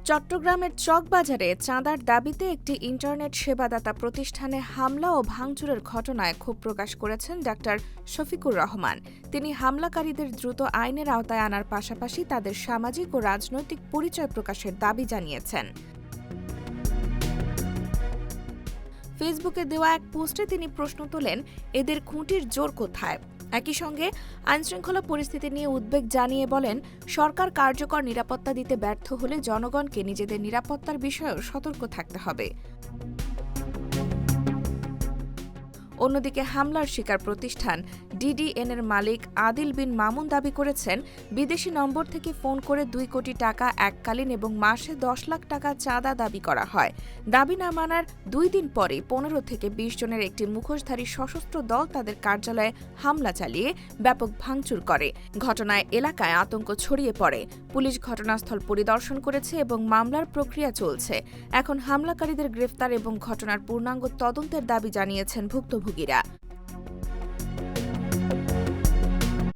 চট্টগ্রামের চকবাজারে চাঁদার দাবিতে একটি ইন্টারনেট সেবাদাতা প্রতিষ্ঠানে হামলা ও ভাঙচুরের ঘটনায় ক্ষোভ প্রকাশ করেছেন ডাক্তার শফিকুর রহমান। তিনি হামলাকারীদের দ্রুত আইনের আওতায় আনার পাশাপাশি তাদের সামাজিক ও রাজনৈতিক পরিচয় প্রকাশের দাবি জানিয়েছেন। ফেসবুকে দেওয়া এক পোস্টে তিনি প্রশ্ন তোলেন, এদের খুঁটির জোর কোথায়? একই সঙ্গে আইনশৃঙ্খলা পরিস্থিতি নিয়ে উদ্বেগ জানিয়ে বলেন, সরকার কার্যকর নিরাপত্তা দিতে ব্যর্থ হলে জনগণকে নিজেদের নিরাপত্তার বিষয়েও সতর্ক থাকতে হবে। অন্যদিকে হামলার শিকার প্রতিষ্ঠান ডিডিএন এর মালিক আদিল বিন মামুন দাবি করেছেন, বিদেশি নম্বর থেকে ফোন করে ২ কোটি টাকা এককালীন এবং মাসে ১০ লাখ টাকা চাঁদা দাবি করা হয়। দাবি না মানার ২ দিন পরে ১৫ থেকে ২০ জনের একটি মুখোশধারী সশস্ত্র দল তাদের কার্যালয়ে হামলা চালিয়ে ব্যাপক ভাঙচুর করে। ঘটনায় এলাকায় আতঙ্ক ছড়িয়ে পড়ে। পুলিশ ঘটনাস্থল পরিদর্শন করেছে এবং মামলার প্রক্রিয়া চলছে। এখন হামলাকারীদের গ্রেফতার এবং ঘটনার পূর্ণাঙ্গ তদন্তের দাবি জানিয়েছেন ভুক্তভোগীরা।